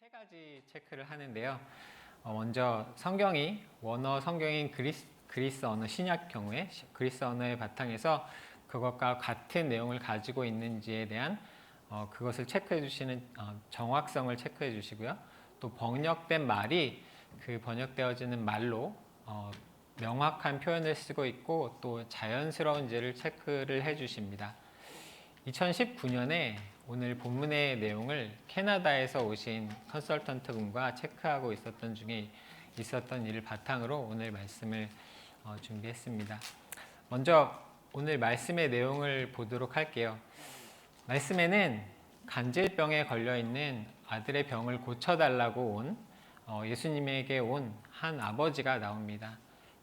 세 가지 체크를 하는데요. 먼저 성경이 원어 성경인 그리스 언어 신약 경우에 그리스 언어의 바탕에서 그것과 같은 내용을 가지고 있는지에 대한 그것을 체크해 주시는 정확성을 체크해 주시고요. 또 번역된 말이 그 번역되어지는 말로 명확한 표현을 쓰고 있고 또 자연스러운지를 체크를 해 주십니다. 2019년에 오늘 본문의 내용을 캐나다에서 오신 컨설턴트 분과 체크하고 있었던 일을 바탕으로 오늘 말씀을 준비했습니다. 먼저 오늘 말씀의 내용을 보도록 할게요. 말씀에는 간질병에 걸려있는 아들의 병을 고쳐달라고 온 예수님에게 온 한 아버지가 나옵니다.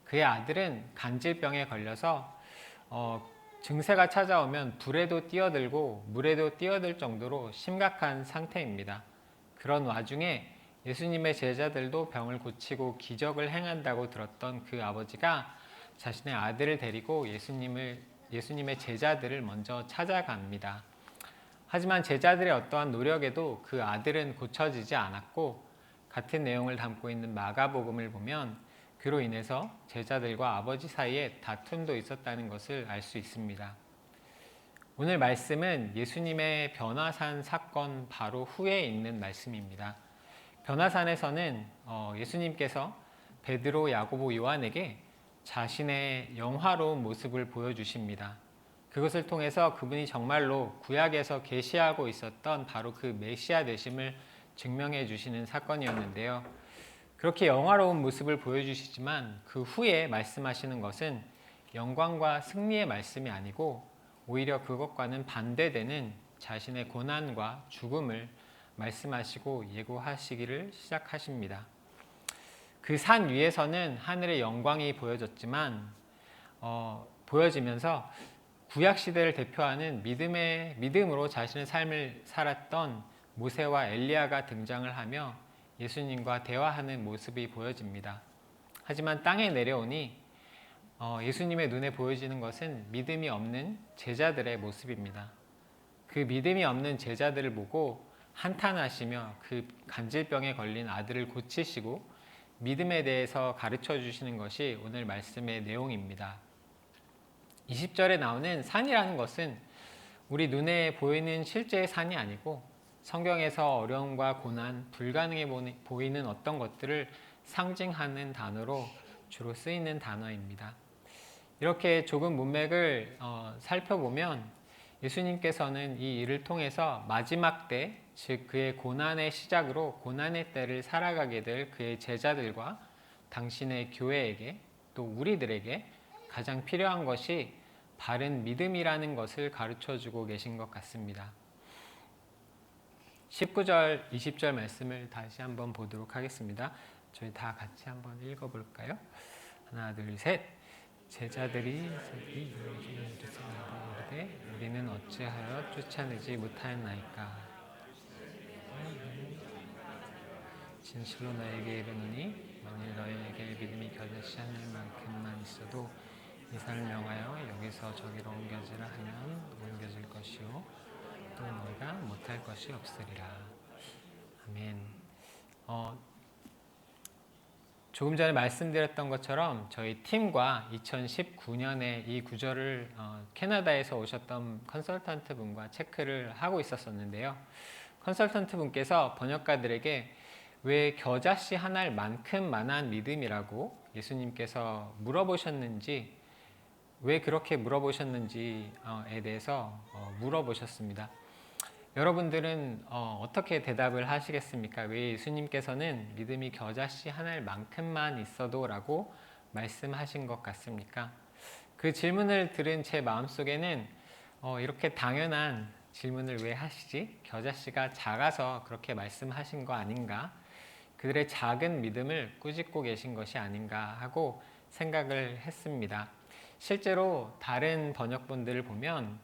그의 아들은 간질병에 걸려서 증세가 찾아오면 불에도 뛰어들고 물에도 뛰어들 정도로 심각한 상태입니다. 그런 와중에 예수님의 제자들도 병을 고치고 기적을 행한다고 들었던 그 아버지가 자신의 아들을 데리고 예수님의 제자들을 먼저 찾아갑니다. 하지만 제자들의 어떠한 노력에도 그 아들은 고쳐지지 않았고 같은 내용을 담고 있는 마가복음을 보면 그로 인해서 제자들과 아버지 사이에 다툼도 있었다는 것을 알 수 있습니다. 오늘 말씀은 예수님의 변화산 사건 바로 후에 있는 말씀입니다. 변화산에서는 예수님께서 베드로, 야고보, 요한에게 자신의 영화로운 모습을 보여주십니다. 그것을 통해서 그분이 정말로 구약에서 계시하고 있었던 바로 그 메시아 되심을 증명해 주시는 사건이었는데요. 그렇게 영화로운 모습을 보여주시지만 그 후에 말씀하시는 것은 영광과 승리의 말씀이 아니고 오히려 그것과는 반대되는 자신의 고난과 죽음을 말씀하시고 예고하시기를 시작하십니다. 그 산 위에서는 하늘의 영광이 보여지면서 구약 시대를 대표하는 믿음으로 자신의 삶을 살았던 모세와 엘리야가 등장을 하며 예수님과 대화하는 모습이 보여집니다. 하지만 땅에 내려오니 예수님의 눈에 보여지는 것은 믿음이 없는 제자들의 모습입니다. 그 믿음이 없는 제자들을 보고 한탄하시며 그 간질병에 걸린 아들을 고치시고 믿음에 대해서 가르쳐 주시는 것이 오늘 말씀의 내용입니다. 20절에 나오는 산이라는 것은 우리 눈에 보이는 실제의 산이 아니고 성경에서 어려움과 고난, 불가능해 보이는 어떤 것들을 상징하는 단어로 주로 쓰이는 단어입니다. 이렇게 조금 문맥을 살펴보면 예수님께서는 이 일을 통해서 마지막 때, 즉 그의 고난의 시작으로 고난의 때를 살아가게 될 그의 제자들과 당신의 교회에게 또 우리들에게 가장 필요한 것이 바른 믿음이라는 것을 가르쳐주고 계신 것 같습니다. 19절, 20절 말씀을 다시 한번 보도록 하겠습니다. 저희 다 같이 한번 읽어볼까요? 하나, 둘, 셋. 제자들이 이르되 우리는 어찌하여 쫓아내지 못하였나이까? 진실로 너에게 이르노니 만일 너희에게 믿음이 겨자씨 한 알만큼만 있어도 이산을 명하여 여기서 저기로 옮겨지라 하면 옮겨질 것이요 또 너희가 못할 것이 없으리라. 아멘. 조금 전에 말씀드렸던 것처럼 저희 팀과 2019년에 이 구절을 캐나다에서 오셨던 컨설턴트 분과 체크를 하고 있었는데요. 컨설턴트 분께서 번역가들에게 왜 겨자씨 한 알만큼만한 믿음이라고 예수님께서 물어보셨는지, 왜 그렇게 물어보셨는지에 대해서 물어보셨습니다. 여러분들은 어떻게 대답을 하시겠습니까? 왜 예수님께서는 믿음이 겨자씨 한 알만큼만 있어도 라고 말씀하신 것 같습니까? 그 질문을 들은 제 마음속에는 이렇게 당연한 질문을 왜 하시지? 겨자씨가 작아서 그렇게 말씀하신 거 아닌가? 그들의 작은 믿음을 꾸짖고 계신 것이 아닌가 하고 생각을 했습니다. 실제로 다른 번역본들을 보면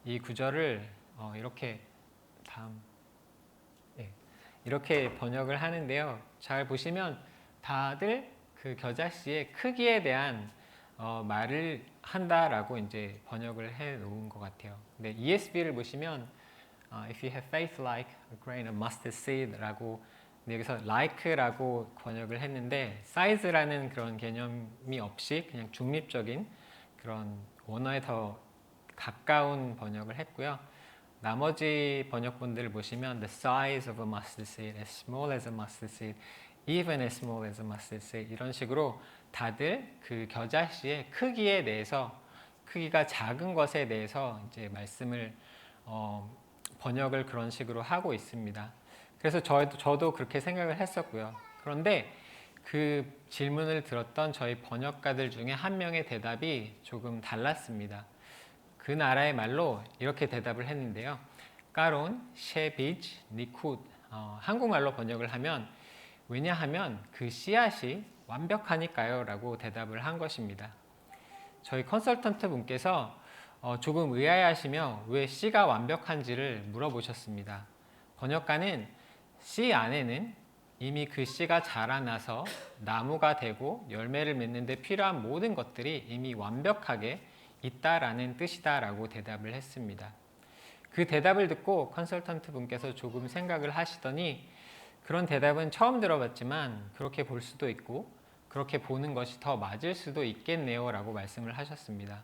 이 구절을 이렇게 번역을 하는데요. 잘 보시면 다들 그 겨자씨의 크기에 대한 말을 한다라고 이제 번역을 해 놓은 것 같아요. 근데 ESV를 보시면 if you have faith like a grain of mustard seed라고 근데 여기서 like라고 번역을 했는데 size라는 그런 개념이 없이 그냥 중립적인 그런 원어에 더 가까운 번역을 했고요. 나머지 번역본들을 보시면 the size of a mustard seed, as small as a mustard seed, even as small as a mustard seed 이런 식으로 다들 그 겨자씨의 크기에 대해서 크기가 작은 것에 대해서 이제 말씀을 번역을 그런 식으로 하고 있습니다. 그래서 저도 그렇게 생각을 했었고요. 그런데 그 질문을 들었던 저희 번역가들 중에 한 명의 대답이 조금 달랐습니다. 그 나라의 말로 이렇게 대답을 했는데요. 까론, 셰비지, 니쿠 한국말로 번역을 하면 왜냐하면 그 씨앗이 완벽하니까요 라고 대답을 한 것입니다. 저희 컨설턴트 분께서 조금 의아해하시며 왜 씨가 완벽한지를 물어보셨습니다. 번역가는 씨 안에는 이미 그 씨가 자라나서 나무가 되고 열매를 맺는 데 필요한 모든 것들이 이미 완벽하게 있다라는 뜻이다라고 대답을 했습니다. 그 대답을 듣고 컨설턴트 분께서 조금 생각을 하시더니 그런 대답은 처음 들어봤지만 그렇게 볼 수도 있고 그렇게 보는 것이 더 맞을 수도 있겠네요 라고 말씀을 하셨습니다.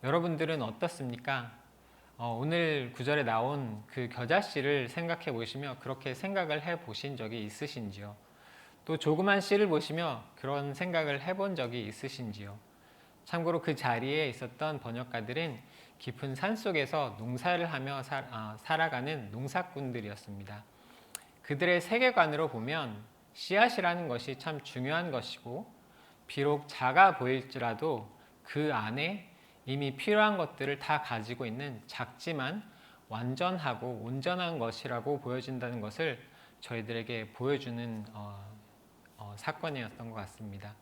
여러분들은 어떻습니까? 오늘 구절에 나온 그 겨자씨를 생각해 보시며 그렇게 생각을 해 보신 적이 있으신지요? 또 조그만 씨를 보시며 그런 생각을 해본 적이 있으신지요? 참고로 그 자리에 있었던 번역가들은 깊은 산 속에서 농사를 하며 살아가는 농사꾼들이었습니다. 그들의 세계관으로 보면 씨앗이라는 것이 참 중요한 것이고 비록 작아 보일지라도 그 안에 이미 필요한 것들을 다 가지고 있는 작지만 완전하고 온전한 것이라고 보여진다는 것을 저희들에게 보여주는 사건이었던 것 같습니다.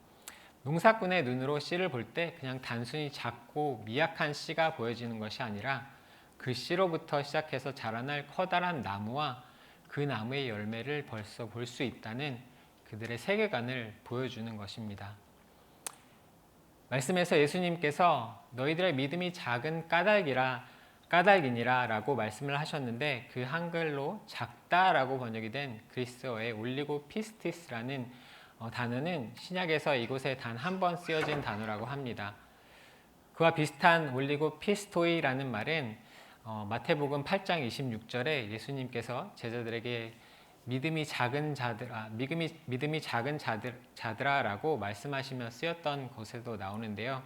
농사꾼의 눈으로 씨를 볼 때 그냥 단순히 작고 미약한 씨가 보여지는 것이 아니라 그 씨로부터 시작해서 자라날 커다란 나무와 그 나무의 열매를 벌써 볼 수 있다는 그들의 세계관을 보여주는 것입니다. 말씀에서 예수님께서 너희들의 믿음이 작은 까닭이니라 라고 말씀을 하셨는데 그 한글로 작다라고 번역이 된 그리스어의 올리고 피스티스라는 단어는 신약에서 이곳에 단 한 번 쓰여진 단어라고 합니다. 그와 비슷한 올리고 피스토이라는 말은 마태복음 8장 26절에 예수님께서 제자들에게 믿음이 작은 자들아라고 말씀하시며 쓰였던 곳에도 나오는데요.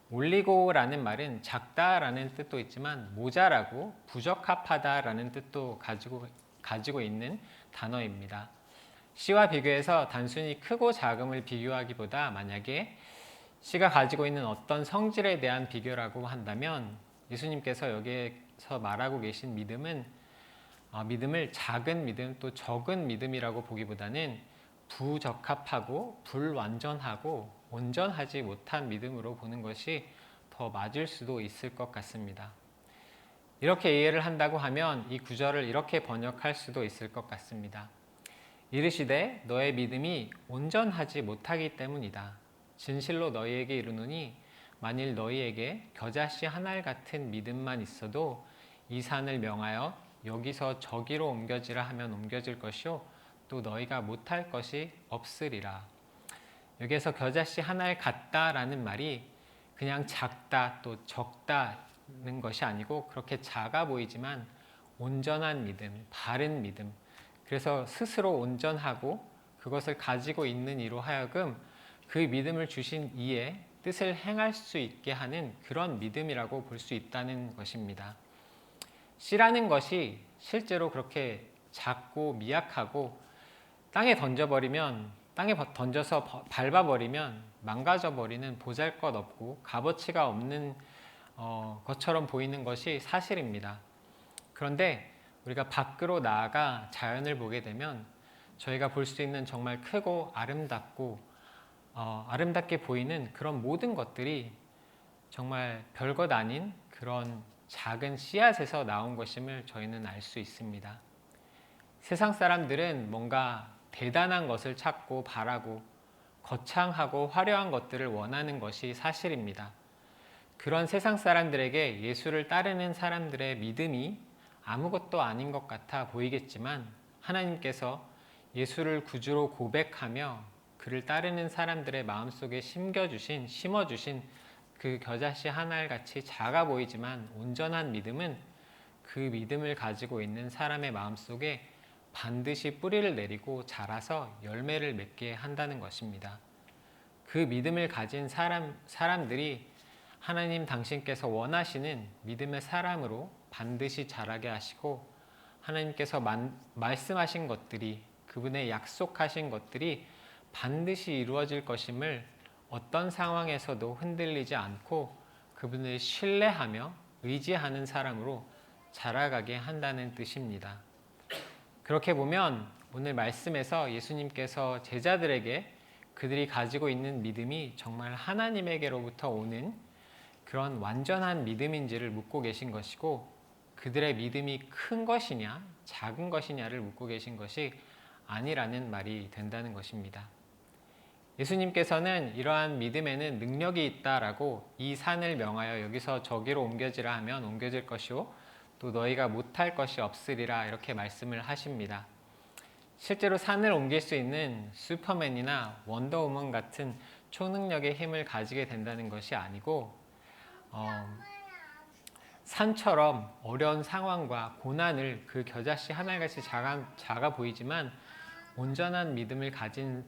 올리고라는 말은 작다라는 뜻도 있지만 모자라고 부적합하다라는 뜻도 가지고 있는 단어입니다. 씨와 비교해서 단순히 크고 작음을 비교하기보다 만약에 씨가 가지고 있는 어떤 성질에 대한 비교라고 한다면 예수님께서 여기에서 말하고 계신 믿음을 작은 믿음 또 적은 믿음이라고 보기보다는 부적합하고 불완전하고 온전하지 못한 믿음으로 보는 것이 더 맞을 수도 있을 것 같습니다. 이렇게 이해를 한다고 하면 이 구절을 이렇게 번역할 수도 있을 것 같습니다. 이르시되 너의 믿음이 온전하지 못하기 때문이다. 진실로 너희에게 이르노니 만일 너희에게 겨자씨 한 알 같은 믿음만 있어도 이 산을 명하여 여기서 저기로 옮겨지라 하면 옮겨질 것이요 또 너희가 못할 것이 없으리라. 여기에서 겨자씨 한 알 같다라는 말이 그냥 작다 또 적다는 것이 아니고 그렇게 작아 보이지만 온전한 믿음, 바른 믿음, 그래서 스스로 온전하고 그것을 가지고 있는 이로 하여금 그 믿음을 주신 이의 뜻을 행할 수 있게 하는 그런 믿음이라고 볼 수 있다는 것입니다. 씨라는 것이 실제로 그렇게 작고 미약하고 땅에 던져서 밟아버리면 망가져버리는 보잘것없고 값어치가 없는 것처럼 보이는 것이 사실입니다. 그런데 우리가 밖으로 나아가 자연을 보게 되면 저희가 볼 수 있는 정말 크고 아름답게 보이는 그런 모든 것들이 정말 별것 아닌 그런 작은 씨앗에서 나온 것임을 저희는 알 수 있습니다. 세상 사람들은 뭔가 대단한 것을 찾고 바라고 거창하고 화려한 것들을 원하는 것이 사실입니다. 그런 세상 사람들에게 예수를 따르는 사람들의 믿음이 아무것도 아닌 것 같아 보이겠지만 하나님께서 예수를 구주로 고백하며 그를 따르는 사람들의 마음속에 심어주신 그 겨자씨 한 알같이 작아 보이지만 온전한 믿음은 그 믿음을 가지고 있는 사람의 마음속에 반드시 뿌리를 내리고 자라서 열매를 맺게 한다는 것입니다. 그 믿음을 가진 사람들이 하나님 당신께서 원하시는 믿음의 사람으로 반드시 자라게 하시고 하나님께서 말씀하신 것들이 그분의 약속하신 것들이 반드시 이루어질 것임을 어떤 상황에서도 흔들리지 않고 그분을 신뢰하며 의지하는 사람으로 자라가게 한다는 뜻입니다. 그렇게 보면 오늘 말씀에서 예수님께서 제자들에게 그들이 가지고 있는 믿음이 정말 하나님에게로부터 오는 그런 완전한 믿음인지를 묻고 계신 것이고 그들의 믿음이 큰 것이냐 작은 것이냐를 묻고 계신 것이 아니라는 말이 된다는 것입니다. 예수님께서는 이러한 믿음에는 능력이 있다라고 이 산을 명하여 여기서 저기로 옮겨지라 하면 옮겨질 것이요 또 너희가 못할 것이 없으리라 이렇게 말씀을 하십니다. 실제로 산을 옮길 수 있는 슈퍼맨이나 원더우먼 같은 초능력의 힘을 가지게 된다는 것이 아니고 산처럼 어려운 상황과 고난을 그 겨자씨 하나같이 작아 보이지만 온전한 믿음을 가진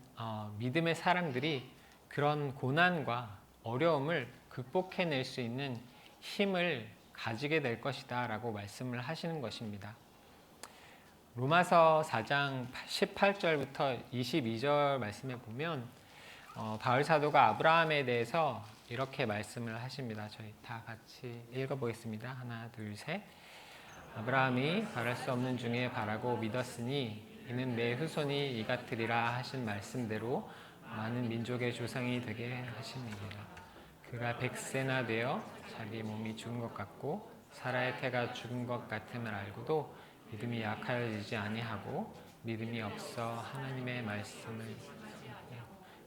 믿음의 사람들이 그런 고난과 어려움을 극복해낼 수 있는 힘을 가지게 될 것이다 라고 말씀을 하시는 것입니다. 로마서 4장 18절부터 22절 말씀에 보면 바울 사도가 아브라함에 대해서 이렇게 말씀을 하십니다. 저희 다 같이 읽어보겠습니다. 하나, 둘, 셋. 아브라함이 바랄 수 없는 중에 바라고 믿었으니 이는 내 후손이 이같으리라 하신 말씀대로 많은 민족의 조상이 되게 하심이니라. 그가 100세나 되어 자기 몸이 죽은 것 같고 사라의 태가 죽은 것 같음을 알고도 믿음이 약하여지지 아니하고 믿음이 없어 하나님의 말씀을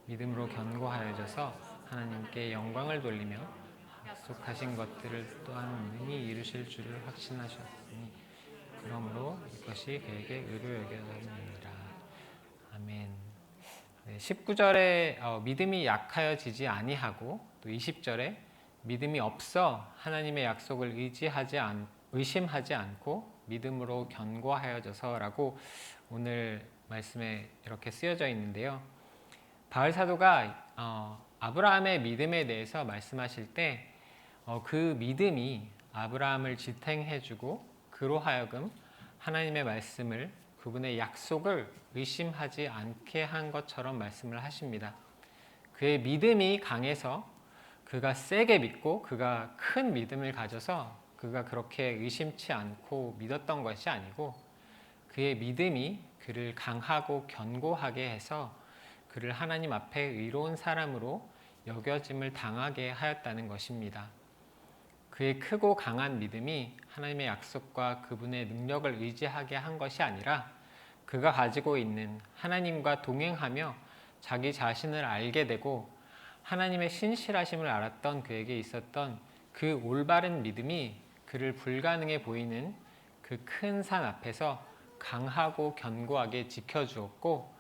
믿음으로 견고하여져서 하나님께 영광을 돌리며 약속하신 것들을 또한 능히 이루실 줄을 확신하셨으니 그러므로 이것이 그에게 의로 여겨졌느니라. 아멘. 19절에 믿음이 약하여지지 아니하고 또 20절에 믿음이 없어 하나님의 약속을 의심하지 않고 믿음으로 견고하여져서라고 오늘 말씀에 이렇게 쓰여져 있는데요. 바울 사도가 아브라함의 믿음에 대해서 말씀하실 때 그 믿음이 아브라함을 지탱해주고 그로 하여금 하나님의 말씀을 그분의 약속을 의심하지 않게 한 것처럼 말씀을 하십니다. 그의 믿음이 강해서 그가 세게 믿고 그가 큰 믿음을 가져서 그가 그렇게 의심치 않고 믿었던 것이 아니고 그의 믿음이 그를 강하고 견고하게 해서 그를 하나님 앞에 의로운 사람으로 여겨짐을 당하게 하였다는 것입니다. 그의 크고 강한 믿음이 하나님의 약속과 그분의 능력을 의지하게 한 것이 아니라 그가 가지고 있는 하나님과 동행하며 자기 자신을 알게 되고 하나님의 신실하심을 알았던 그에게 있었던 그 올바른 믿음이 그를 불가능해 보이는 그 큰 산 앞에서 강하고 견고하게 지켜주었고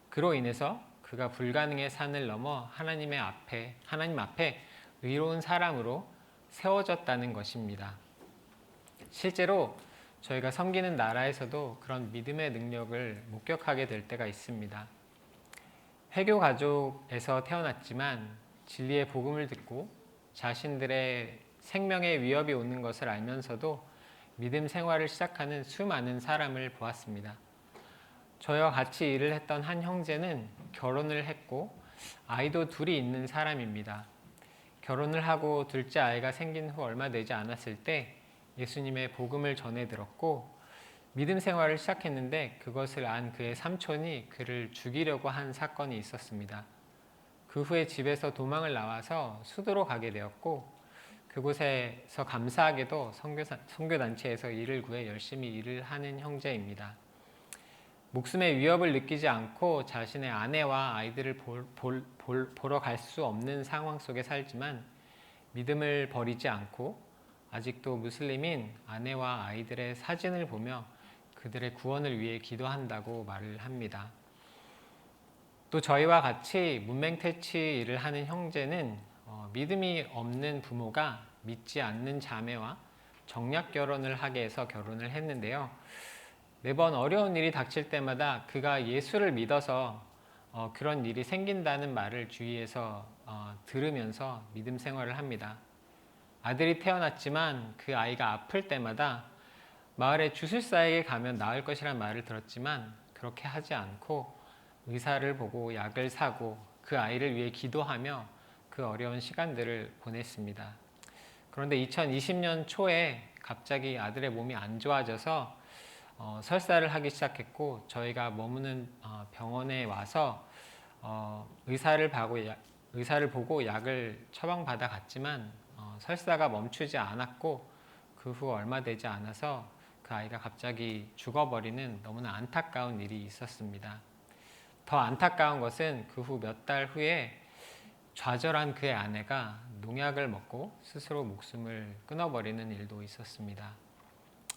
그로 인해서 그가 불가능의 산을 넘어 하나님 앞에 의로운 사람으로 세워졌다는 것입니다. 실제로 저희가 섬기는 나라에서도 그런 믿음의 능력을 목격하게 될 때가 있습니다. 회교 가족에서 태어났지만 진리의 복음을 듣고 자신들의 생명에 위협이 오는 것을 알면서도 믿음 생활을 시작하는 수많은 사람을 보았습니다. 저희와 같이 일을 했던 한 형제는 결혼을 했고 아이도 둘이 있는 사람입니다. 결혼을 하고 둘째 아이가 생긴 후 얼마 되지 않았을 때 예수님의 복음을 전해 들었고 믿음 생활을 시작했는데 그것을 안 그의 삼촌이 그를 죽이려고 한 사건이 있었습니다. 그 후에 집에서 도망을 나와서 수도로 가게 되었고 그곳에서 감사하게도 선교단체에서 일을 구해 열심히 일을 하는 형제입니다. 목숨의 위협을 느끼지 않고 자신의 아내와 아이들을 보러 갈 수 없는 상황 속에 살지만 믿음을 버리지 않고 아직도 무슬림인 아내와 아이들의 사진을 보며 그들의 구원을 위해 기도한다고 말을 합니다. 또 저희와 같이 문맹퇴치 일을 하는 형제는 믿음이 없는 부모가 믿지 않는 자매와 정략 결혼을 하게 해서 결혼을 했는데요. 매번 어려운 일이 닥칠 때마다 그가 예수를 믿어서 그런 일이 생긴다는 말을 주위에서 들으면서 믿음 생활을 합니다. 아들이 태어났지만 그 아이가 아플 때마다 마을의 주술사에게 가면 나을 것이란 말을 들었지만 그렇게 하지 않고 의사를 보고 약을 사고 그 아이를 위해 기도하며 그 어려운 시간들을 보냈습니다. 그런데 2020년 초에 갑자기 아들의 몸이 안 좋아져서 설사를 하기 시작했고 저희가 머무는 병원에 와서 의사를 보고 약을 처방받아 갔지만 설사가 멈추지 않았고 그 후 얼마 되지 않아서 그 아이가 갑자기 죽어버리는 너무나 안타까운 일이 있었습니다. 더 안타까운 것은 그 후 몇 달 후에 좌절한 그의 아내가 농약을 먹고 스스로 목숨을 끊어버리는 일도 있었습니다.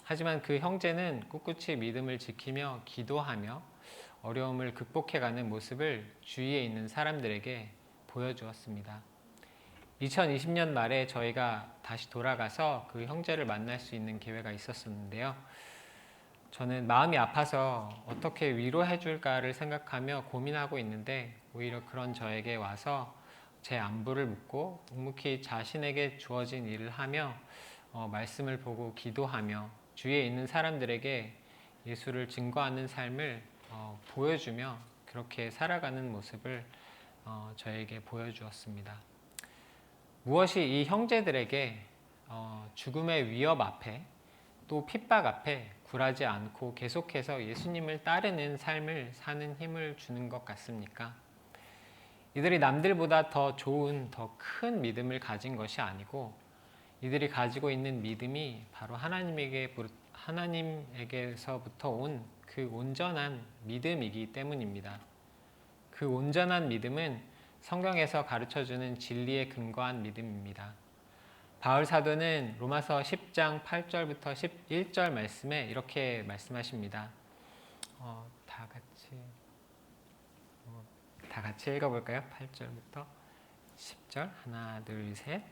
하지만 그 형제는 꿋꿋이 믿음을 지키며 기도하며 어려움을 극복해가는 모습을 주위에 있는 사람들에게 보여주었습니다. 2020년 말에 저희가 다시 돌아가서 그 형제를 만날 수 있는 기회가 있었는데요. 저는 마음이 아파서 어떻게 위로해 줄까를 생각하며 고민하고 있는데 오히려 그런 저에게 와서 제 안부를 묻고 묵묵히 자신에게 주어진 일을 하며 말씀을 보고 기도하며 주위에 있는 사람들에게 예수를 증거하는 삶을 보여주며 그렇게 살아가는 모습을 저에게 보여주었습니다. 무엇이 이 형제들에게 죽음의 위협 앞에 또 핍박 앞에 굴하지 않고 계속해서 예수님을 따르는 삶을 사는 힘을 주는 것 같습니까? 이들이 남들보다 더 좋은, 더 큰 믿음을 가진 것이 아니고 이들이 가지고 있는 믿음이 바로 하나님에게서부터 온 그 온전한 믿음이기 때문입니다. 그 온전한 믿음은 성경에서 가르쳐주는 진리에 근거한 믿음입니다. 바울 사도는 로마서 10장 8절부터 11절 말씀에 이렇게 말씀하십니다. 다 같이 읽어볼까요? 8절부터 10절 하나 둘 셋.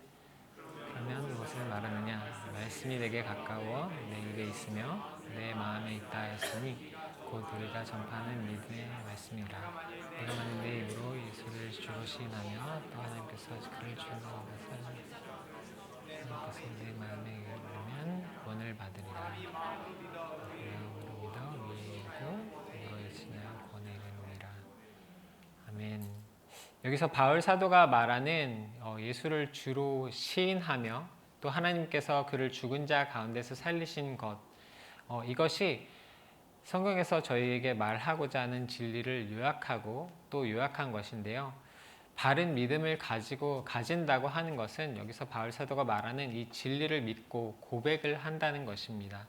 그러면 무엇을 말하느냐? 말씀이 내게 가까워 내 입에 있으며 내 마음에 있다 했으니 곧 우리가 전파하는 믿음의 말씀이라. 내가 만일 내 입으로 예수를 주로 시인하며 또 하나님께서 그를 주인다고 하나님께서 내 마음에 이르면 구원을 받으리라. 내가 믿어 위에 있고 너의 지나야 구원에 이르느니라. 아멘. 여기서 바울 사도가 말하는 예수를 주로 시인하며 또 하나님께서 그를 죽은 자 가운데서 살리신 것, 이것이 성경에서 저희에게 말하고자 하는 진리를 요약하고 또 요약한 것인데요. 바른 믿음을 가진다고 하는 것은 여기서 바울 사도가 말하는 이 진리를 믿고 고백을 한다는 것입니다.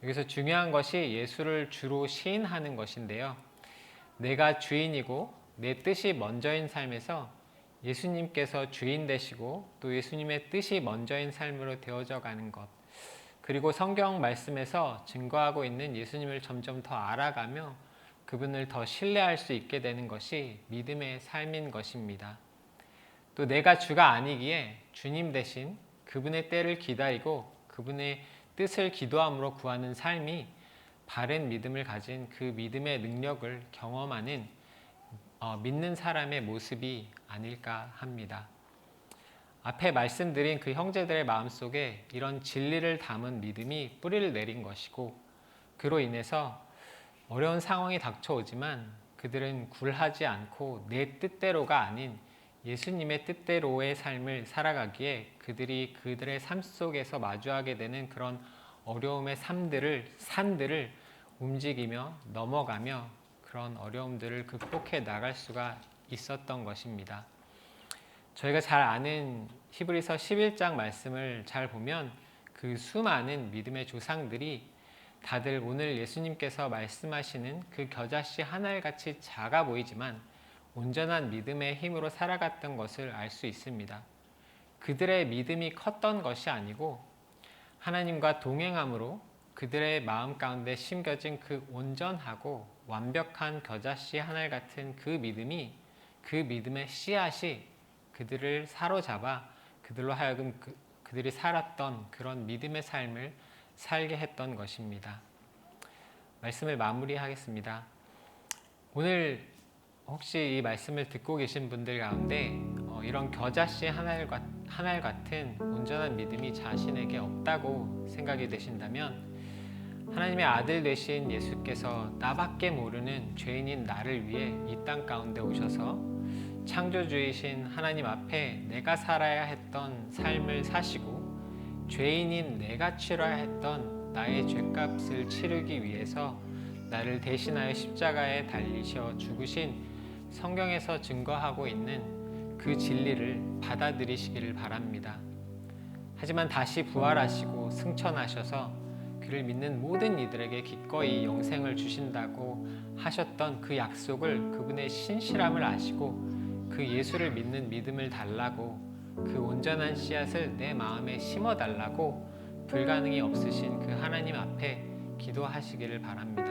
여기서 중요한 것이 예수를 주로 시인하는 것인데요. 내가 주인이고 내 뜻이 먼저인 삶에서 예수님께서 주인 되시고 또 예수님의 뜻이 먼저인 삶으로 되어져 가는 것, 그리고 성경 말씀에서 증거하고 있는 예수님을 점점 더 알아가며 그분을 더 신뢰할 수 있게 되는 것이 믿음의 삶인 것입니다. 또 내가 주가 아니기에 주님 대신 그분의 때를 기다리고 그분의 뜻을 기도함으로 구하는 삶이 바른 믿음을 가진 그 믿음의 능력을 경험하는 믿는 사람의 모습이 아닐까 합니다. 앞에 말씀드린 그 형제들의 마음속에 이런 진리를 담은 믿음이 뿌리를 내린 것이고 그로 인해서 어려운 상황이 닥쳐오지만 그들은 굴하지 않고 내 뜻대로가 아닌 예수님의 뜻대로의 삶을 살아가기에 그들이 그들의 삶 속에서 마주하게 되는 그런 어려움의 산들을 움직이며 넘어가며 그런 어려움들을 극복해 나갈 수가 있었던 것입니다. 저희가 잘 아는 히브리서 11장 말씀을 잘 보면 그 수많은 믿음의 조상들이 다들 오늘 예수님께서 말씀하시는 그 겨자씨 한 알같이 작아 보이지만 온전한 믿음의 힘으로 살아갔던 것을 알 수 있습니다. 그들의 믿음이 컸던 것이 아니고 하나님과 동행함으로 그들의 마음 가운데 심겨진 그 온전하고 완벽한 겨자씨 하늘 같은 그 믿음이, 그 믿음의 씨앗이 그들을 사로잡아 그들로 하여금 그들이 살았던 그런 믿음의 삶을 살게 했던 것입니다. 말씀을 마무리하겠습니다. 오늘 혹시 이 말씀을 듣고 계신 분들 가운데 이런 겨자씨 하늘 같은 온전한 믿음이 자신에게 없다고 생각이 되신다면, 하나님의 아들 되신 예수께서 나밖에 모르는 죄인인 나를 위해 이 땅 가운데 오셔서 창조주이신 하나님 앞에 내가 살아야 했던 삶을 사시고 죄인인 내가 치러야 했던 나의 죄값을 치르기 위해서 나를 대신하여 십자가에 달리셔 죽으신 성경에서 증거하고 있는 그 진리를 받아들이시기를 바랍니다. 하지만 다시 부활하시고 승천하셔서 그를 믿는 모든 이들에게 기꺼이 영생을 주신다고 하셨던 그 약속을, 그분의 신실함을 아시고 그 예수를 믿는 믿음을 달라고, 그 온전한 씨앗을 내 마음에 심어달라고 불가능이 없으신 그 하나님 앞에 기도하시기를 바랍니다.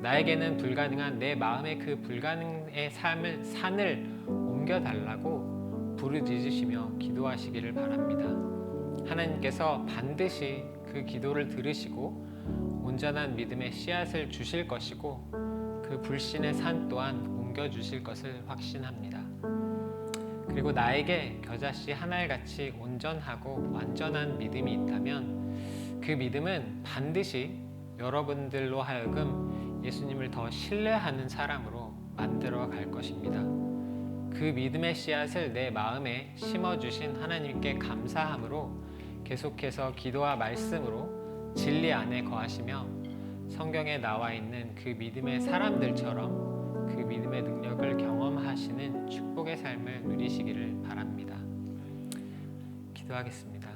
나에게는 불가능한 내 마음의 그 불가능의 산을 옮겨달라고 부르짖으시며 기도하시기를 바랍니다. 하나님께서 반드시 그 기도를 들으시고 온전한 믿음의 씨앗을 주실 것이고 그 불신의 산 또한 옮겨주실 것을 확신합니다. 그리고 나에게 겨자씨 하늘같이 온전하고 완전한 믿음이 있다면 그 믿음은 반드시 여러분들로 하여금 예수님을 더 신뢰하는 사람으로 만들어 갈 것입니다. 그 믿음의 씨앗을 내 마음에 심어주신 하나님께 감사함으로 계속해서 기도와 말씀으로 진리 안에 거하시며 성경에 나와 있는 그 믿음의 사람들처럼 그 믿음의 능력을 경험하시는 축복의 삶을 누리시기를 바랍니다. 기도하겠습니다.